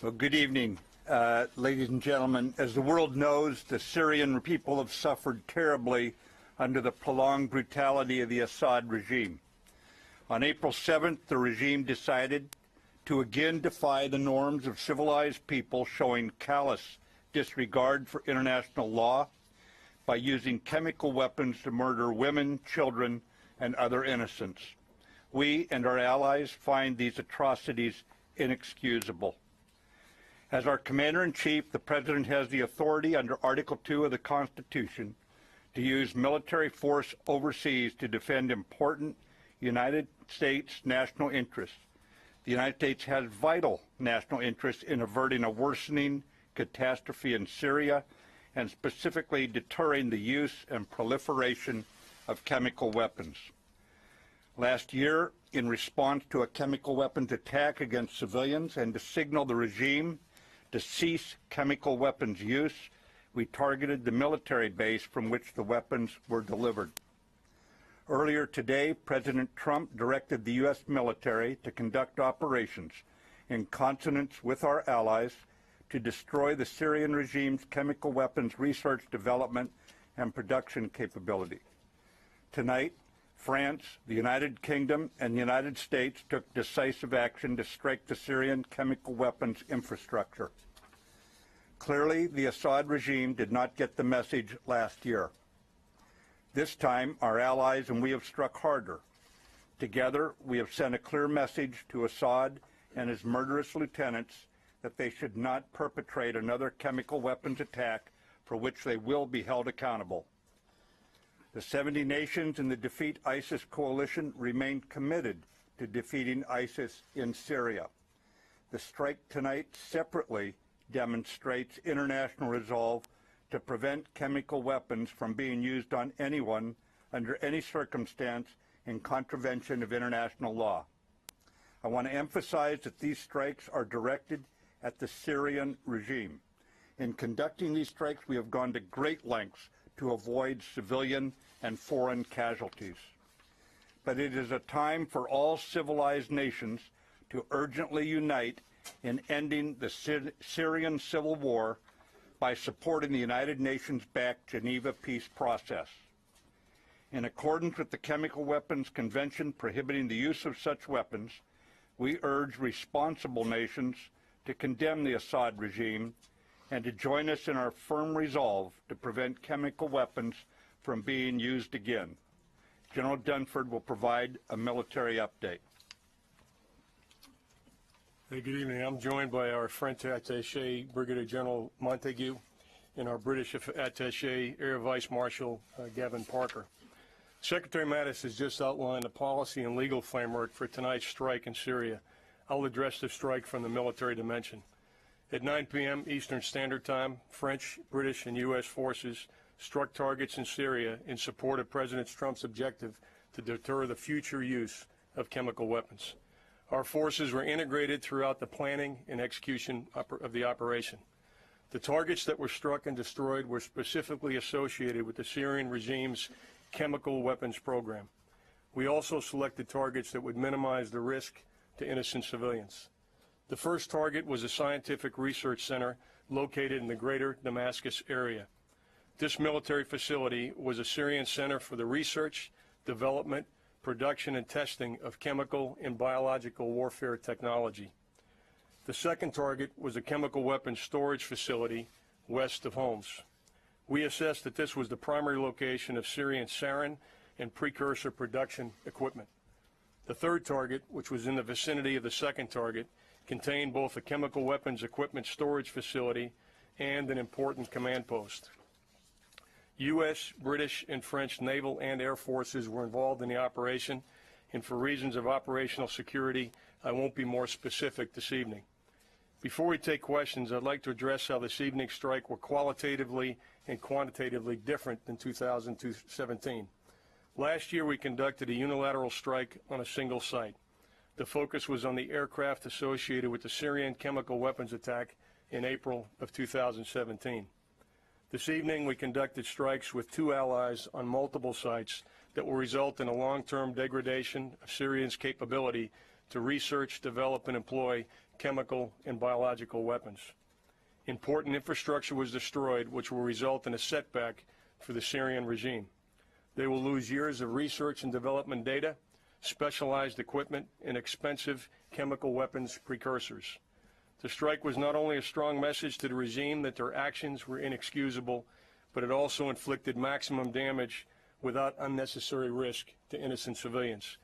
Well, good evening, ladies and gentlemen. As the world knows, the Syrian people have suffered terribly under the prolonged brutality of the Assad regime. On April 7th, the regime decided to again defy the norms of civilized people, showing callous disregard for international law by using chemical weapons to murder women, children, and other innocents. We and our allies find these atrocities inexcusable. As our Commander-in-Chief, the President has the authority under Article 2 of the Constitution to use military force overseas to defend important United States national interests. The United States has vital national interests in averting a worsening catastrophe in Syria and specifically deterring the use and proliferation of chemical weapons. Last year, in response to a chemical weapons attack against civilians and to signal the regime to cease chemical weapons use, we targeted the military base from which the weapons were delivered. Earlier today, President Trump directed the U.S. military to conduct operations in consonance with our allies to destroy the Syrian regime's chemical weapons research, development, and production capability. Tonight, France, the United Kingdom, and the United States took decisive action to strike the Syrian chemical weapons infrastructure. Clearly, the Assad regime did not get the message last year. This time, our allies and we have struck harder. Together, we have sent a clear message to Assad and his murderous lieutenants that they should not perpetrate another chemical weapons attack for which they will be held accountable. The 70 nations in the Defeat ISIS coalition remain committed to defeating ISIS in Syria. The strike tonight separately demonstrates international resolve to prevent chemical weapons from being used on anyone under any circumstance in contravention of international law. I want to emphasize that these strikes are directed at the Syrian regime. In conducting these strikes, we have gone to great lengths to avoid civilian and foreign casualties. But it is a time for all civilized nations to urgently unite in ending the Syrian civil war by supporting the United Nations-backed Geneva peace process. In accordance with the Chemical Weapons Convention prohibiting the use of such weapons, we urge responsible nations to condemn the Assad regime and to join us in our firm resolve to prevent chemical weapons from being used again. General Danford will provide a military update. Hey, good evening. I'm joined by our French attaché, Brigadier General Montague, and our British attaché, Air Vice Marshal Gavin Parker. Secretary Mattis has just outlined the policy and legal framework for tonight's strike in Syria. I'll address the strike from the military dimension. At 9 p.m. Eastern Standard Time, French, British, and U.S. forces struck targets in Syria in support of President Trump's objective to deter the future use of chemical weapons. Our forces were integrated throughout the planning and execution of the operation. The targets that were struck and destroyed were specifically associated with the Syrian regime's chemical weapons program. We also selected targets that would minimize the risk to innocent civilians. The first target was a scientific research center located in the greater Damascus area. This military facility was a Syrian center for the research, development, production, and testing of chemical and biological warfare technology. The second target was a chemical weapons storage facility west of Homs. We assessed that this was the primary location of Syrian sarin and precursor production equipment. The third target, which was in the vicinity of the second target, contained both a chemical weapons equipment storage facility and an important command post. U.S., British, and French naval and air forces were involved in the operation, and for reasons of operational security, I won't be more specific this evening. Before we take questions, I'd like to address how this evening's strike were qualitatively and quantitatively different than 2017. Last year, we conducted a unilateral strike on a single site. The focus was on the aircraft associated with the Syrian chemical weapons attack in April of 2017. This evening, we conducted strikes with two allies on multiple sites that will result in a long-term degradation of Syria's capability to research, develop, and employ chemical, and biological weapons. Important infrastructure was destroyed, which will result in a setback for the Syrian regime. They will lose years of research and development data, specialized equipment, and expensive chemical weapons precursors. The strike was not only a strong message to the regime that their actions were inexcusable, but it also inflicted maximum damage without unnecessary risk to innocent civilians.